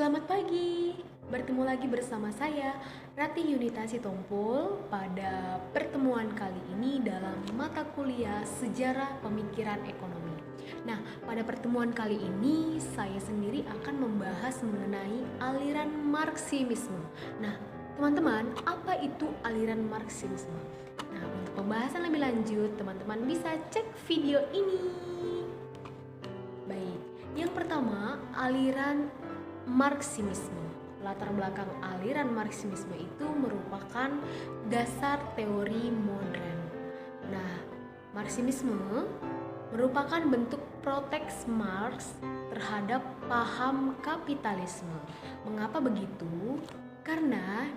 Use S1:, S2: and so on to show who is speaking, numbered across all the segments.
S1: Selamat pagi, bertemu lagi bersama saya Ratih Yunita Sitompul pada pertemuan kali ini dalam mata kuliah Sejarah Pemikiran Ekonomi. Nah, pada pertemuan kali ini saya sendiri akan membahas mengenai aliran Marxisme. Nah, teman-teman, apa itu aliran Marxisme? Nah, untuk pembahasan lebih lanjut, teman-teman bisa cek video ini. Baik, yang pertama, aliran Marxisme. Latar belakang aliran Marxisme itu merupakan dasar teori modern. Nah, Marxisme merupakan bentuk protes Marx terhadap paham kapitalisme. Mengapa begitu? Karena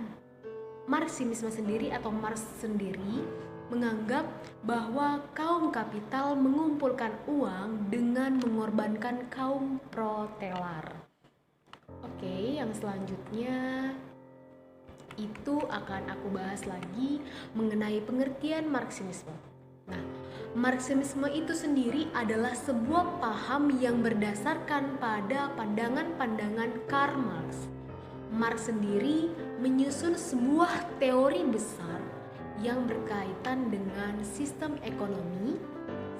S1: Marxisme sendiri atau Marx sendiri menganggap bahwa kaum kapital mengumpulkan uang dengan mengorbankan kaum proletar. Oke, yang selanjutnya itu akan aku bahas lagi mengenai pengertian Marxisme. Nah, Marxisme itu sendiri adalah sebuah paham yang berdasarkan pada pandangan-pandangan Karl Marx. Marx sendiri menyusun sebuah teori besar yang berkaitan dengan sistem ekonomi,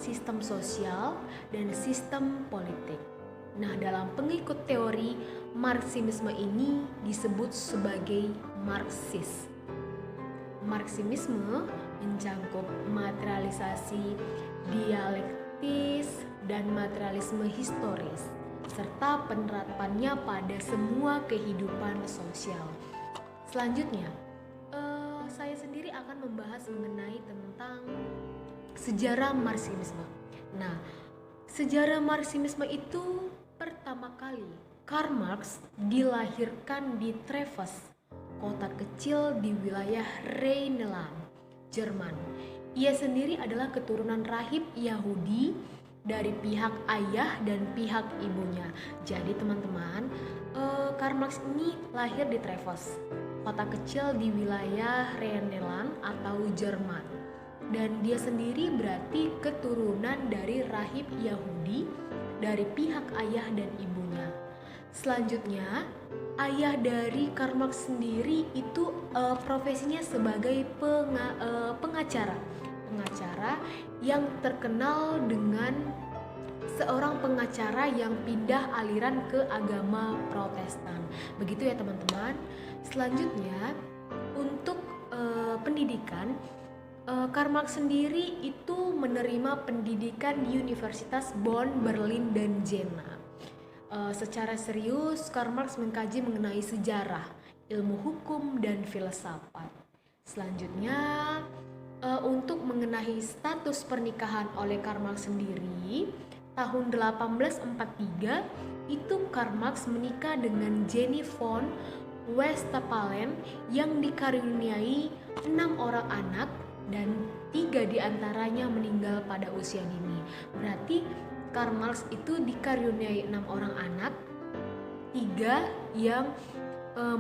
S1: sistem sosial, dan sistem politik. Nah, dalam pengikut teori Marxisme ini disebut sebagai Marxis. Marxisme mencakup materialisasi dialektis dan materialisme historis, serta penerapannya pada semua kehidupan sosial. Selanjutnya, saya sendiri akan membahas mengenai tentang sejarah Marxisme. Nah, sejarah Marxisme itu pertama kali Karl Marx dilahirkan di Treves, kota kecil di wilayah Rhineland, Jerman. Ia sendiri adalah keturunan rahib Yahudi dari pihak ayah dan pihak ibunya. Jadi teman-teman, Karl Marx ini lahir di Treves, kota kecil di wilayah Rhineland atau Jerman. Dan dia sendiri berarti keturunan dari rahib Yahudi dari pihak ayah dan ibunya. Selanjutnya, ayah dari Karl Marx sendiri itu profesinya sebagai pengacara yang terkenal dengan seorang pengacara yang pindah aliran ke agama Protestan. Begitu ya teman-teman. Selanjutnya, untuk pendidikan, Karl Marx sendiri itu menerima pendidikan di Universitas Bonn, Berlin, dan Jena. Secara serius, Karl Marx mengkaji mengenai sejarah, ilmu hukum, dan filsafat. Selanjutnya, untuk mengenai status pernikahan oleh Karl Marx sendiri, tahun 1843 itu Karl Marx menikah dengan Jenny von Westphalen yang dikaruniai 6 orang anak dan 3 diantaranya meninggal pada usia dini. Berarti Karl Marx itu dikaruniai 6 orang anak, 3 yang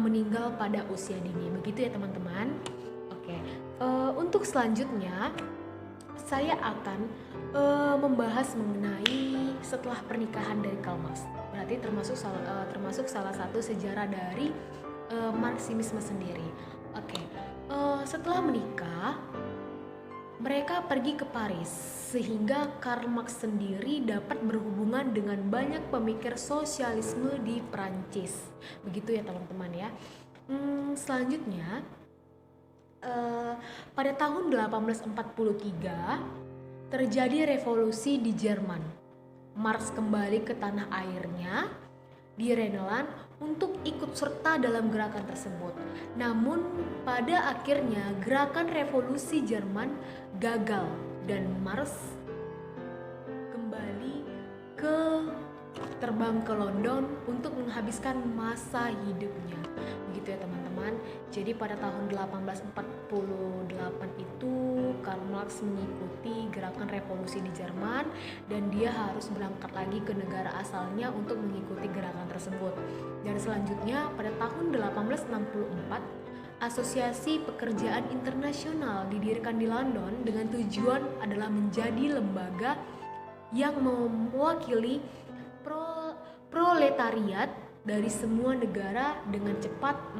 S1: meninggal pada usia dini. Begitu ya teman-teman. Oke, untuk selanjutnya saya akan membahas mengenai setelah pernikahan dari Karl Marx. Berarti termasuk salah satu sejarah dari Marxisme sendiri. Oke, setelah menikah mereka pergi ke Paris sehingga Karl Marx sendiri dapat berhubungan dengan banyak pemikir sosialisme di Prancis. Begitu ya teman-teman ya. Selanjutnya pada tahun 1843 terjadi revolusi di Jerman. Marx kembali ke tanah airnya di Rhineland untuk ikut serta dalam gerakan tersebut. Namun pada akhirnya gerakan revolusi Jerman gagal dan Marx kembali terbang ke London untuk menghabiskan masa hidupnya. Begitu ya teman-teman. Jadi pada tahun 1848 itu Karl Marx mengikuti gerakan revolusi di Jerman dan dia harus berangkat lagi ke negara asalnya untuk mengikuti gerakan tersebut. Dan selanjutnya pada tahun 1864 Asosiasi Pekerjaan Internasional didirikan di London dengan tujuan adalah menjadi lembaga yang mewakili proletariat dari semua negara dengan cepat.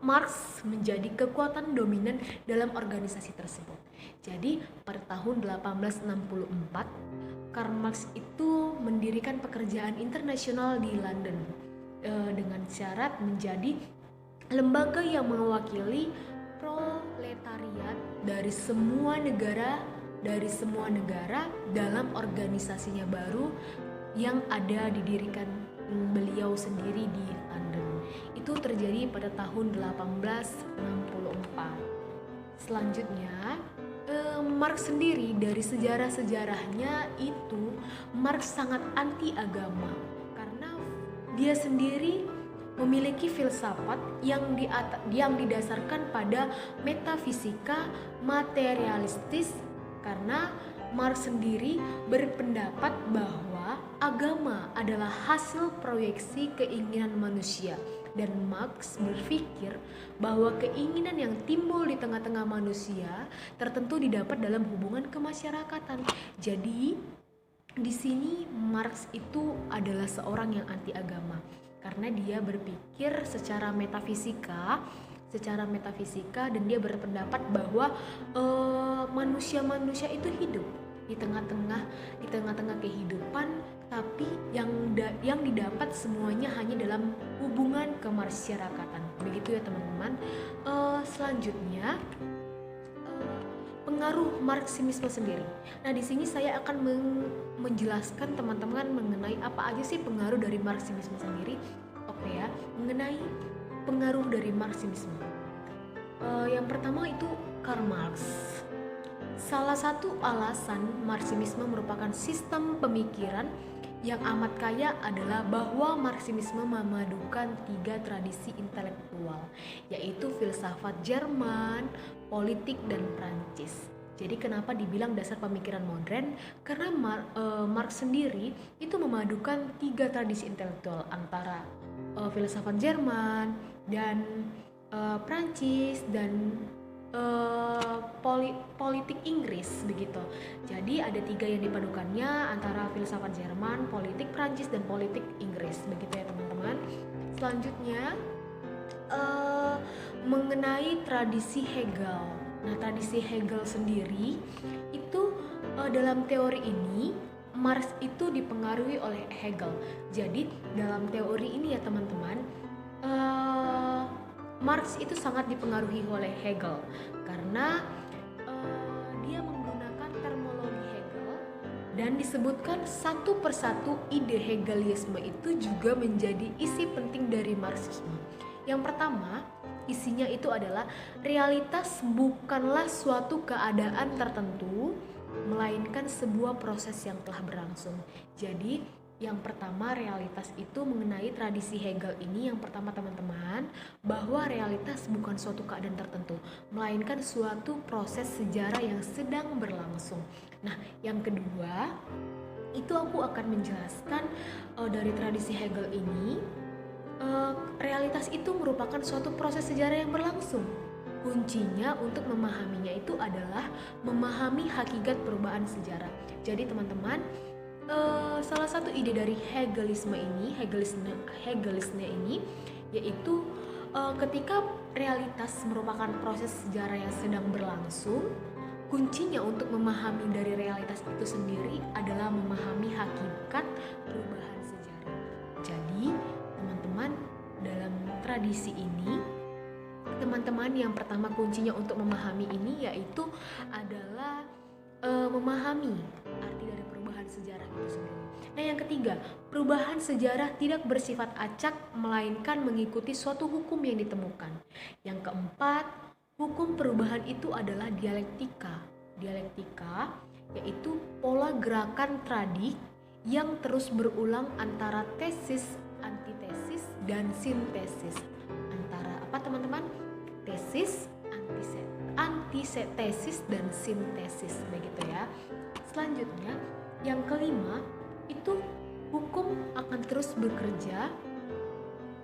S1: Marx menjadi kekuatan dominan dalam organisasi tersebut. Jadi pada tahun 1864 Karl Marx itu mendirikan pekerjaan internasional di London dengan syarat menjadi lembaga yang mewakili proletariat dari semua negara dalam organisasinya baru yang ada didirikan beliau sendiri di London. Itu terjadi pada tahun 1864. Selanjutnya, Marx sendiri dari sejarah-sejarahnya itu Marx sangat anti agama karena dia sendiri memiliki filsafat yang didasarkan pada metafisika materialistis, karena Marx sendiri berpendapat bahwa agama adalah hasil proyeksi keinginan manusia, dan Marx berpikir bahwa keinginan yang timbul di tengah-tengah manusia tertentu didapat dalam hubungan kemasyarakatan. Jadi di sini Marx itu adalah seorang yang anti agama karena dia berpikir secara metafisika dan dia berpendapat bahwa manusia itu hidup di tengah-tengah kehidupan, tapi yang didapat semuanya hanya dalam hubungan kemasyarakatan. Begitu ya teman-teman. Selanjutnya pengaruh Marxisme sendiri. Nah, di sini saya akan menjelaskan teman-teman mengenai apa aja sih pengaruh dari Marxisme sendiri. Oke ya, mengenai pengaruh dari Marxisme. Yang pertama itu Karl Marx. Salah satu alasan Marxisme merupakan sistem pemikiran yang amat kaya adalah bahwa Marxisme memadukan 3 tradisi intelektual, yaitu filsafat Jerman, politik, dan Prancis. Jadi kenapa dibilang dasar pemikiran modern? Karena Marx sendiri itu memadukan 3 tradisi intelektual antara filsafat Jerman dan Prancis dan politik Inggris begitu. Jadi ada 3 yang dipadukannya antara filsafat Jerman, politik Prancis, dan politik Inggris begitu ya teman-teman. Selanjutnya mengenai tradisi Hegel. Nah, tradisi Hegel sendiri itu dalam teori ini Marx itu dipengaruhi oleh Hegel. Jadi dalam teori ini ya teman-teman, Marx itu sangat dipengaruhi oleh Hegel karena dia menggunakan terminologi Hegel, dan disebutkan satu persatu ide Hegelisme itu juga menjadi isi penting dari Marxisme. Yang pertama, isinya itu adalah realitas bukanlah suatu keadaan tertentu, melainkan sebuah proses yang telah berlangsung. Jadi yang pertama, realitas itu mengenai tradisi Hegel ini, yang pertama teman-teman, bahwa realitas bukan suatu keadaan tertentu, melainkan suatu proses sejarah yang sedang berlangsung. Nah, yang kedua, itu aku akan menjelaskan dari tradisi Hegel ini, realitas itu merupakan suatu proses sejarah yang berlangsung. Kuncinya untuk memahaminya itu adalah memahami hakikat perubahan sejarah. Jadi teman-teman, salah satu ide dari Hegelisme ini yaitu ketika realitas merupakan proses sejarah yang sedang berlangsung, kuncinya untuk memahami dari realitas itu sendiri adalah memahami hakikat perubahan sejarah. Jadi teman-teman, dalam tradisi ini, teman-teman, yang pertama kuncinya untuk memahami ini yaitu adalah memahami arti dari perubahan sejarah itu sendiri. Nah, yang ketiga, perubahan sejarah tidak bersifat acak, melainkan mengikuti suatu hukum yang ditemukan. Yang keempat, hukum perubahan itu adalah dialektika. Dialektika yaitu pola gerakan tradik yang terus berulang antara tesis, antitesis, dan sintesis. Antara apa teman-teman? Tesis, antitesis, dan sintesis begitu ya. Selanjutnya, yang kelima itu hukum akan terus bekerja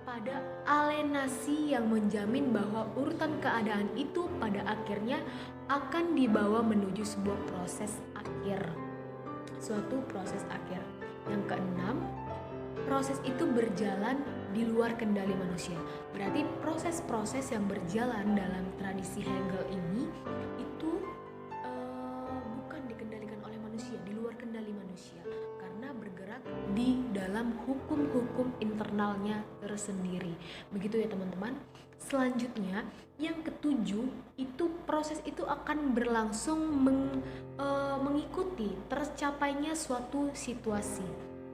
S1: pada alienasi yang menjamin bahwa urutan keadaan itu pada akhirnya akan dibawa menuju sebuah proses akhir, suatu proses akhir. Yang keenam, proses itu berjalan di luar kendali manusia. Berarti proses-proses yang berjalan dalam tradisi Hegel ini itu bukan dikendalikan oleh manusia, di luar kendali manusia, karena bergerak di dalam hukum-hukum internalnya tersendiri. Begitu ya teman-teman. Selanjutnya yang ketujuh, itu proses itu akan berlangsung mengikuti tercapainya suatu situasi.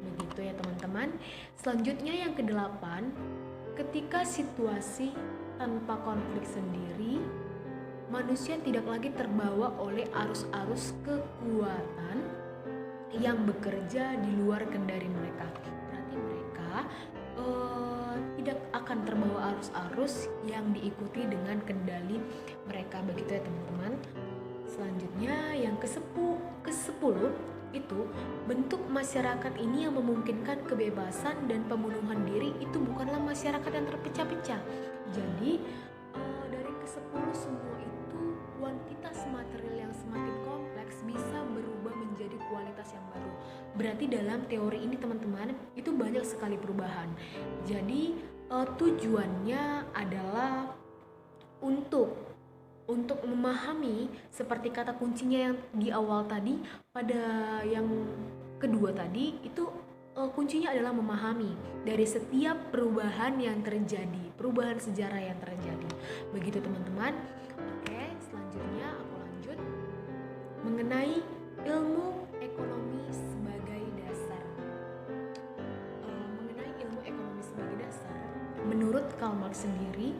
S1: Begitu ya teman-teman. Selanjutnya yang kedelapan, ketika situasi tanpa konflik sendiri, manusia tidak lagi terbawa oleh arus-arus kekuatan yang bekerja di luar kendali mereka. Berarti mereka tidak akan terbawa arus-arus yang diikuti dengan kendali mereka. Begitu ya teman-teman. Selanjutnya yang ke-10 itu, bentuk masyarakat ini yang memungkinkan kebebasan dan pembunuhan diri itu bukanlah masyarakat yang terpecah-pecah. Jadi dari ke-10 semua itu, kuantitas material yang semakin kompleks bisa berubah menjadi kualitas yang baru. Berarti dalam teori ini teman-teman, itu banyak sekali perubahan. Jadi tujuannya adalah untuk memahami, seperti kata kuncinya yang di awal tadi, pada yang kedua tadi itu kuncinya adalah memahami dari setiap perubahan yang terjadi, perubahan sejarah yang terjadi. Begitu teman-teman. Oke, selanjutnya aku lanjut mengenai ilmu ekonomi sebagai dasar. Mengenai ilmu ekonomi sebagai dasar, menurut Karl Marx sendiri,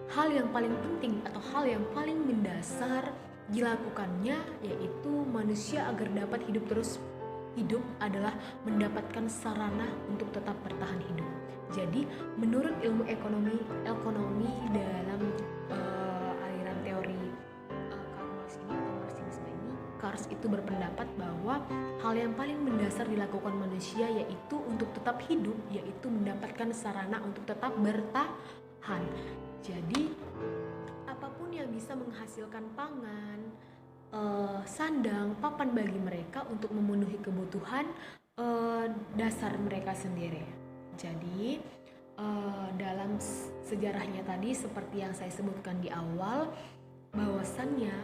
S1: hal yang paling penting atau hal yang paling mendasar dilakukannya yaitu manusia agar dapat hidup adalah mendapatkan sarana untuk tetap bertahan hidup. Jadi menurut ilmu ekonomi dalam aliran teori Karl Marx ini atau Marxisme ini, Karl itu berpendapat bahwa hal yang paling mendasar dilakukan manusia yaitu untuk tetap hidup, yaitu mendapatkan sarana untuk tetap bertahan. Jadi apapun yang bisa menghasilkan pangan, sandang, papan bagi mereka untuk memenuhi kebutuhan dasar mereka sendiri. Jadi dalam sejarahnya tadi seperti yang saya sebutkan di awal, bahwasannya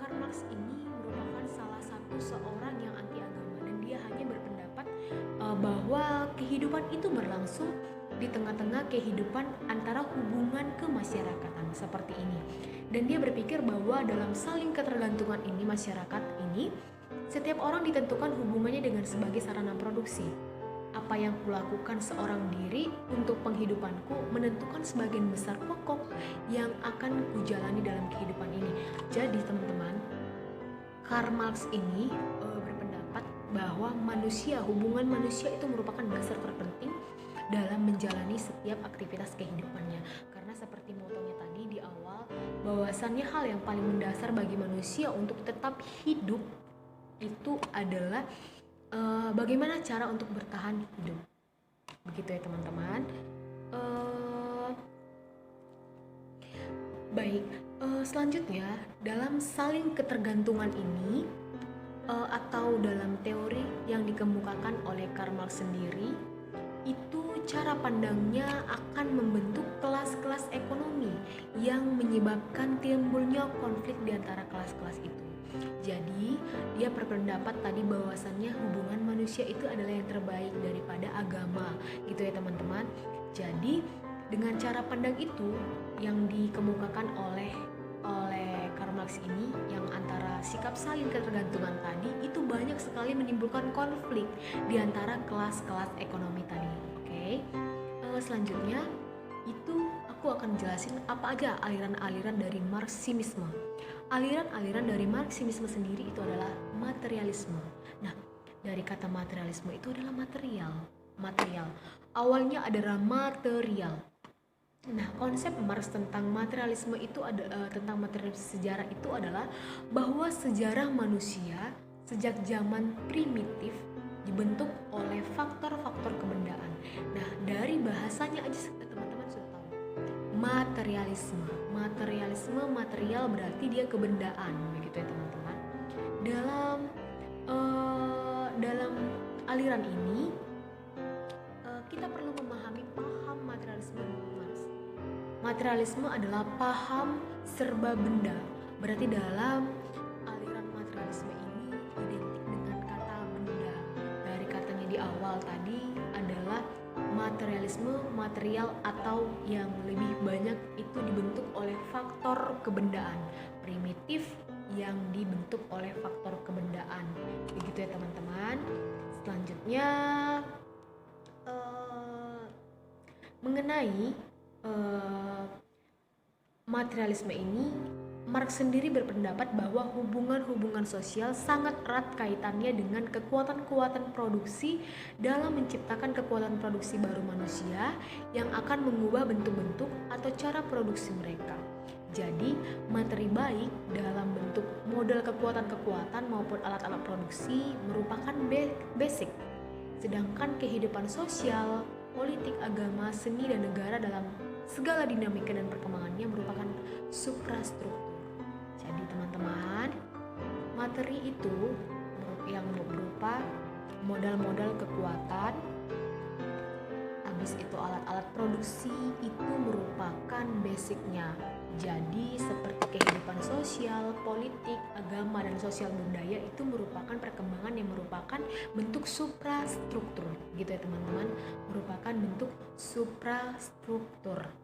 S1: Karl Marx ini merupakan salah satu seorang yang anti agama, dan dia hanya berpendapat bahwa kehidupan itu berlangsung di tengah-tengah kehidupan antara hubungan kemasyarakatan seperti ini. Dan dia berpikir bahwa dalam saling ketergantungan ini, masyarakat ini, setiap orang ditentukan hubungannya dengan sebagai sarana produksi. Apa yang kulakukan seorang diri untuk penghidupanku menentukan sebagian besar pokok yang akan kujalani dalam kehidupan ini. Jadi teman-teman, Karl Marx ini berpendapat bahwa hubungan manusia itu merupakan dasar terpenting dalam menjalani setiap aktivitas kehidupannya. Karena seperti motonya tadi di awal, bahwasannya hal yang paling mendasar bagi manusia untuk tetap hidup itu adalah bagaimana cara untuk bertahan hidup. Begitu ya teman-teman. Baik, selanjutnya dalam saling ketergantungan ini atau dalam teori yang dikemukakan oleh Karl Marx sendiri, itu cara pandangnya akan membentuk kelas-kelas ekonomi yang menyebabkan timbulnya konflik di antara kelas-kelas itu. Jadi dia berpendapat tadi bahwasannya hubungan manusia itu adalah yang terbaik daripada agama, gitu ya teman-teman. Jadi dengan cara pandang itu yang dikemukakan oleh Karl Marx ini, yang antara sikap saling ketergantungan tadi itu banyak sekali menimbulkan konflik di antara kelas-kelas ekonomi tadi. Selanjutnya itu aku akan jelasin apa aja aliran-aliran dari Marxisme. Aliran-aliran dari Marxisme sendiri itu adalah materialisme. Nah, dari kata materialisme itu adalah material. Awalnya adalah material. Nah, konsep Marx tentang materialisme itu tentang materialisme sejarah itu adalah bahwa sejarah manusia sejak zaman primitif dibentuk oleh faktor-faktor kebendaan. Nah, dari bahasanya aja teman-teman sudah tahu. Material berarti dia kebendaan, begitu ya teman-teman. Dalam aliran ini kita perlu memahami paham materialisme Marx. Materialisme adalah paham serba benda. Berarti dalam aliran materialisme ini identik dengan kata benda. Dari katanya di awal tadi adalah materialisme material atau yang lebih banyak itu dibentuk oleh faktor kebendaan. Primitif yang dibentuk oleh faktor kebendaan. Begitu ya teman-teman. Selanjutnya mengenai materialisme ini, Marx sendiri berpendapat bahwa hubungan-hubungan sosial sangat erat kaitannya dengan kekuatan-kekuatan produksi dalam menciptakan kekuatan produksi baru manusia yang akan mengubah bentuk-bentuk atau cara produksi mereka. Jadi, materi baik dalam bentuk model kekuatan-kekuatan maupun alat-alat produksi merupakan basic. Sedangkan kehidupan sosial, politik, agama, seni, dan negara dalam segala dinamika dan perkembangannya merupakan suprastruktur. Jadi teman-teman, materi itu yang berupa modal-modal kekuatan, habis itu alat-alat produksi itu merupakan basicnya. Jadi seperti kehidupan sosial, politik, agama, dan sosial budaya itu merupakan perkembangan yang merupakan bentuk suprastruktur, gitu ya teman-teman, merupakan bentuk suprastruktur.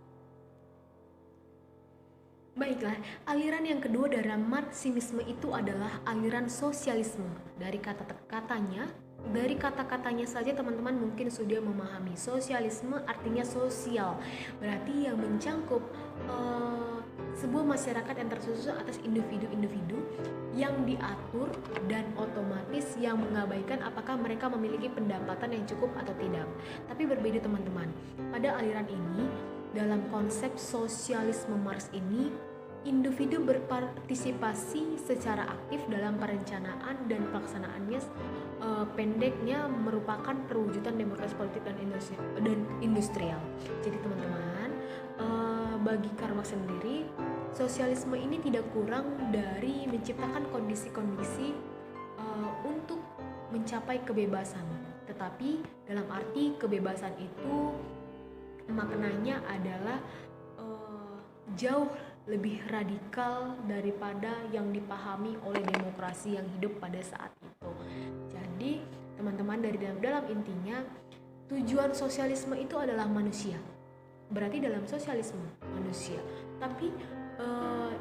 S1: Baiklah, aliran yang kedua dari Marxisme itu adalah aliran sosialisme. Dari kata-katanya saja teman-teman mungkin sudah memahami. Sosialisme artinya sosial, berarti yang mencangkup sebuah masyarakat yang tersusun atas individu-individu yang diatur dan otomatis yang mengabaikan apakah mereka memiliki pendapatan yang cukup atau tidak. Tapi berbeda teman-teman, pada aliran ini dalam konsep sosialisme Marx ini, individu berpartisipasi secara aktif dalam perencanaan dan pelaksanaannya. Pendeknya merupakan perwujudan demokrasi politik dan industrial. Jadi teman-teman, bagi Karl Marx sendiri, sosialisme ini tidak kurang dari menciptakan kondisi-kondisi untuk mencapai kebebasan. Tetapi dalam arti kebebasan itu maknanya adalah jauh lebih radikal daripada yang dipahami oleh demokrasi yang hidup pada saat itu. Jadi teman-teman, dari dalam intinya tujuan sosialisme itu adalah manusia. Berarti dalam sosialisme manusia. Tapi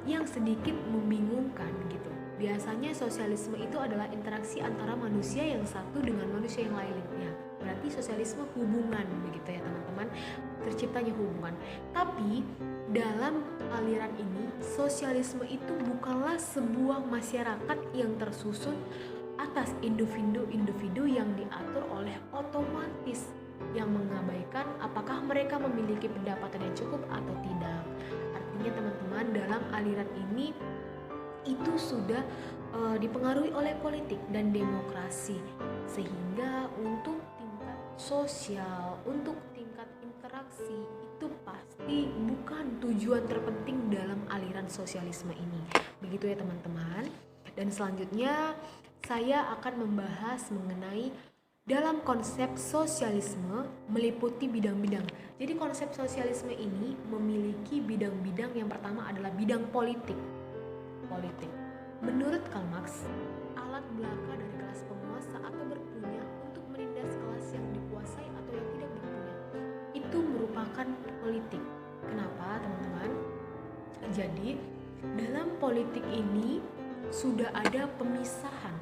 S1: yang sedikit membingungkan gitu. Biasanya sosialisme itu adalah interaksi antara manusia yang satu dengan manusia yang lainnya. Berarti sosialisme hubungan, begitu ya teman-teman, terciptanya hubungan. Tapi dalam aliran ini, sosialisme itu bukanlah sebuah masyarakat yang tersusun atas individu-individu yang diatur oleh otomatis, yang mengabaikan apakah mereka memiliki pendapatan yang cukup atau tidak. Artinya teman-teman, dalam aliran ini itu sudah dipengaruhi oleh politik dan demokrasi, sehingga untuk tingkat sosial, untuk tingkat interaksi itu pasti bukan tujuan terpenting dalam aliran sosialisme ini. Begitu ya teman-teman. Dan selanjutnya saya akan membahas mengenai dalam konsep sosialisme meliputi bidang-bidang. Jadi konsep sosialisme ini memiliki bidang-bidang. Yang pertama adalah bidang politik. Menurut Karl Marx, alat belaka dari kelas penguasa atau berpunya untuk menindas kelas yang dikuasai atau yang tidak berpunya itu merupakan politik. Kenapa teman-teman? Jadi dalam politik ini sudah ada pemisahan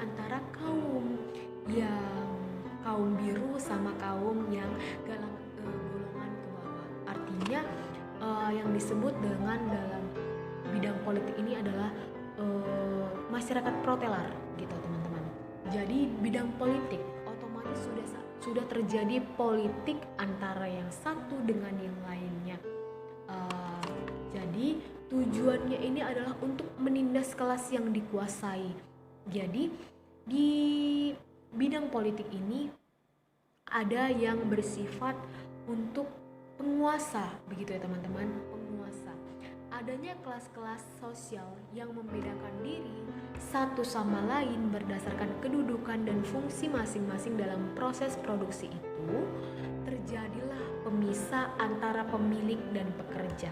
S1: antara kaum biru sama kaum yang golongan ke bawah. Artinya yang disebut dengan dalam bidang politik ini adalah masyarakat protelar, gitu teman-teman. Jadi bidang politik otomatis sudah terjadi politik antara yang satu dengan yang lainnya. Jadi tujuannya ini adalah untuk menindas kelas yang dikuasai. Jadi di bidang politik ini ada yang bersifat untuk penguasa, begitu ya teman-teman, penguasa. adanya kelas-kelas sosial yang membedakan diri satu sama lain berdasarkan kedudukan dan fungsi masing-masing dalam proses produksi itu, terjadilah pemisah antara pemilik dan pekerja.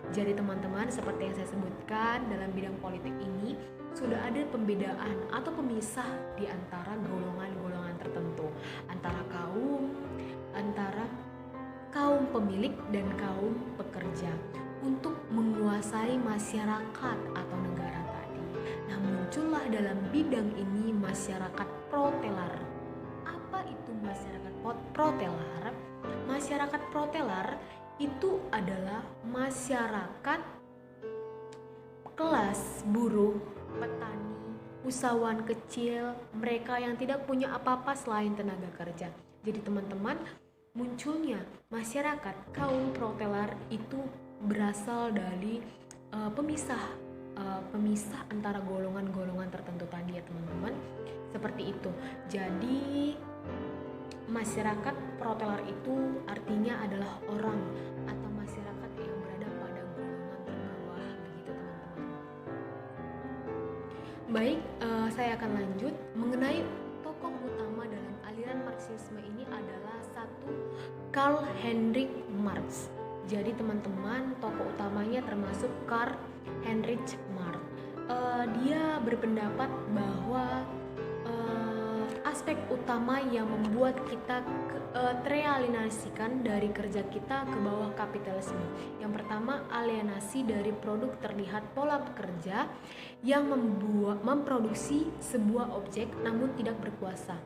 S1: Jadi teman-teman, seperti yang saya sebutkan, dalam bidang politik ini sudah ada pembedaan atau pemisah di antara golongan-golongan tertentu, antara kaum pemilik dan kaum pekerja untuk menguasai masyarakat atau negara tadi. Nah, muncullah dalam bidang ini masyarakat protelar. Apa itu masyarakat protelar? Masyarakat protelar itu adalah masyarakat kelas buruh, petani, usahawan kecil, mereka yang tidak punya apa-apa selain tenaga kerja. Jadi teman-teman, munculnya masyarakat kaum protelar itu berasal dari pemisah antara golongan-golongan tertentu tadi ya teman-teman. Seperti itu. Jadi masyarakat protelar itu artinya adalah orang atau masyarakat yang berada pada golongan terbawah, begitu teman-teman. Baik, saya akan lanjut mengenai tokoh utama dalam aliran Marxisme ini adalah satu Karl Heinrich Marx. Jadi teman-teman, tokoh utamanya termasuk Karl Heinrich Marx. Dia berpendapat bahwa aspek utama yang membuat kita teralienasikan dari kerja kita ke bawah kapitalisme. Yang pertama, alienasi dari produk terlihat pola pekerja yang memproduksi sebuah objek namun tidak berkuasa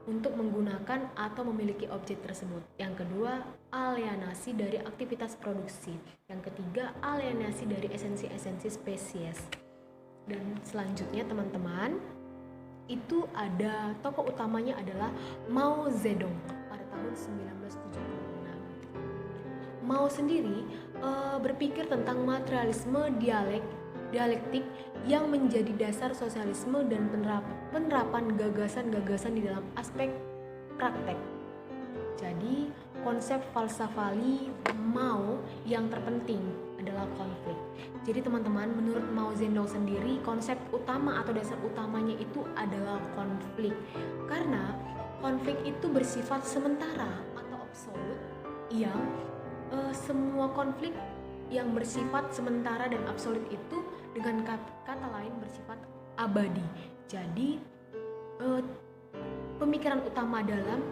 S1: untuk menggunakan atau memiliki objek tersebut. Yang kedua, alienasi dari aktivitas produksi. Yang ketiga, alienasi dari esensi-esensi spesies. Dan selanjutnya teman-teman, itu ada tokoh utamanya adalah Mao Zedong pada tahun 1976. Mao sendiri berpikir tentang materialisme dialektik yang menjadi dasar sosialisme dan penerapan gagasan-gagasan di dalam aspek praktek. Jadi konsep falsafali Mao yang terpenting adalah konflik. Jadi teman-teman, menurut Mao Zedong sendiri, konsep utama atau dasar utamanya itu adalah konflik. Karena konflik itu bersifat sementara atau absolut, yang semua konflik yang bersifat sementara dan absolut itu dengan kata lain bersifat abadi. Jadi pemikiran utama dalam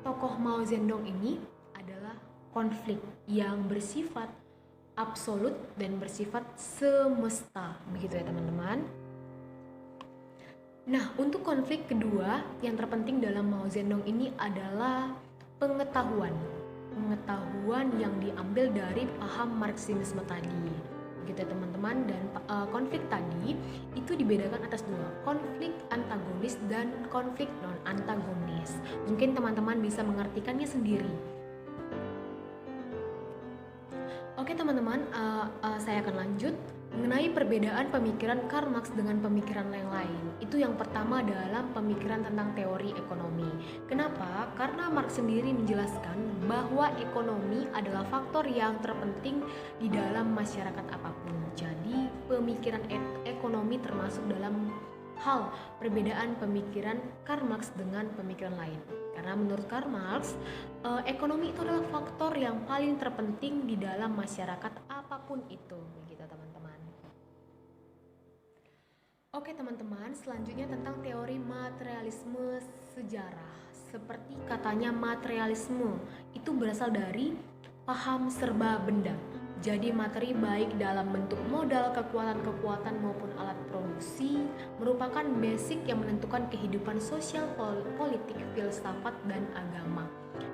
S1: tokoh Mao Zedong ini adalah konflik yang bersifat absolut dan bersifat semesta, begitu ya teman-teman. Nah, untuk konflik kedua yang terpenting dalam Mao Zedong ini adalah pengetahuan yang diambil dari paham Marxisme tadi, begitu ya teman-teman. Dan konflik tadi itu dibedakan atas dua, konflik antagonis dan konflik non antagonis. Mungkin teman-teman bisa mengartikannya sendiri. Oke teman-teman, saya akan lanjut mengenai perbedaan pemikiran Karl Marx dengan pemikiran yang lain. Itu yang pertama dalam pemikiran tentang teori ekonomi. Kenapa? Karena Marx sendiri menjelaskan bahwa ekonomi adalah faktor yang terpenting di dalam masyarakat apapun. Jadi pemikiran ekonomi termasuk dalam hal perbedaan pemikiran Karl Marx dengan pemikiran lain. Karena menurut Karl Marx, ekonomi itu adalah faktor yang paling terpenting di dalam masyarakat apapun itu, begitu teman-teman. Oke teman-teman, selanjutnya tentang teori materialisme sejarah. Seperti katanya, materialisme itu berasal dari paham serba benda. Jadi materi baik dalam bentuk modal, kekuatan-kekuatan maupun alat produksi merupakan basic yang menentukan kehidupan sosial, politik, filsafat, dan agama.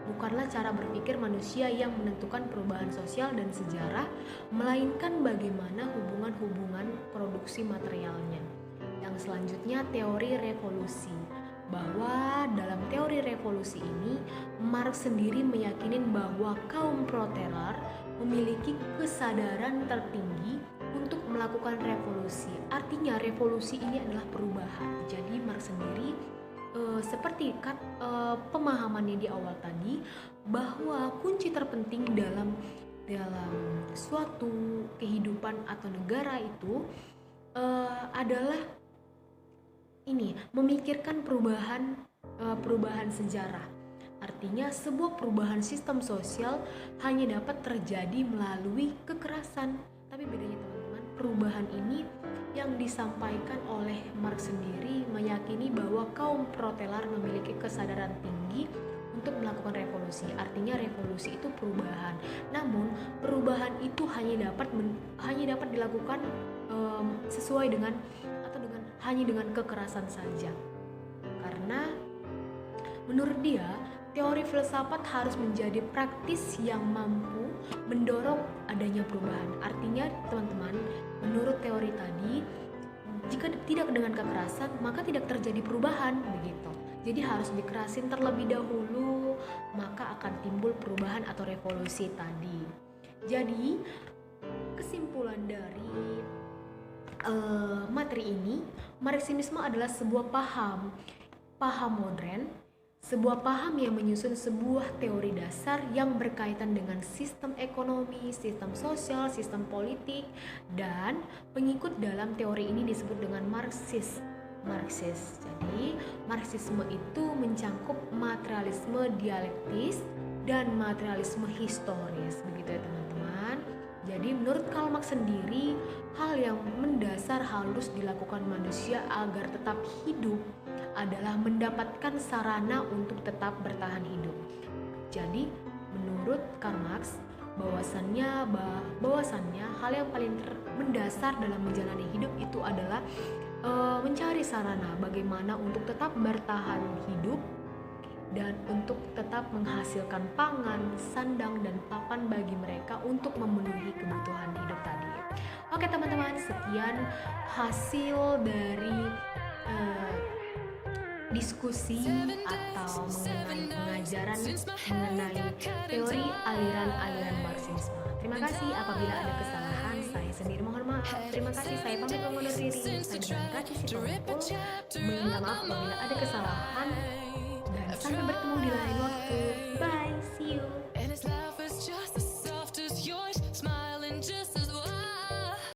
S1: Bukanlah cara berpikir manusia yang menentukan perubahan sosial dan sejarah, melainkan bagaimana hubungan-hubungan produksi materialnya. Yang selanjutnya, teori revolusi. Bahwa dalam teori revolusi ini, Marx sendiri meyakini bahwa kaum proletar memiliki kesadaran tertinggi untuk melakukan revolusi. Artinya revolusi ini adalah perubahan. Jadi Marx sendiri seperti pemahamannya di awal tadi, bahwa kunci terpenting dalam dalam suatu kehidupan atau negara itu adalah ini memikirkan perubahan sejarah. Artinya sebuah perubahan sistem sosial hanya dapat terjadi melalui kekerasan. Tapi bedanya teman-teman, perubahan ini yang disampaikan oleh Marx sendiri meyakini bahwa kaum proletar memiliki kesadaran tinggi untuk melakukan revolusi. Artinya revolusi itu perubahan. Namun perubahan itu hanya dapat dilakukan sesuai dengan hanya dengan kekerasan saja. Karena menurut dia, teori filsafat harus menjadi praktis yang mampu mendorong adanya perubahan. Artinya teman-teman, menurut teori tadi, jika tidak dengan kekerasan, maka tidak terjadi perubahan begitu. Jadi harus dikerasin terlebih dahulu, maka akan timbul perubahan atau revolusi tadi. Jadi kesimpulan dari materi ini, Marxisme adalah sebuah paham modern, sebuah paham yang menyusun sebuah teori dasar yang berkaitan dengan sistem ekonomi, sistem sosial, sistem politik, dan pengikut dalam teori ini disebut dengan Marxis. Jadi, Marxisme itu mencangkup materialisme dialektis dan materialisme historis, begitu ya teman-teman. Jadi menurut Karl Marx sendiri, hal yang mendasar harus dilakukan manusia agar tetap hidup adalah mendapatkan sarana untuk tetap bertahan hidup. Jadi menurut Karl Marx, bahwasannya hal yang paling mendasar dalam menjalani hidup itu adalah mencari sarana bagaimana untuk tetap bertahan hidup dan untuk tetap menghasilkan pangan, sandang, dan papan bagi mereka untuk memenuhi kebutuhan hidup tadi. Oke teman-teman, sekian hasil dari diskusi atau mengenai pengajaran mengenai teori aliran-aliran Marxisme. Terima kasih. Apabila ada kesalahan, saya sendiri mohon maaf. Terima kasih. Saya pamit mengundur diri. Saya dengan Rati Sitompul. Minta maaf apabila ada kesalahan. Dan sampai bertemu di lain waktu.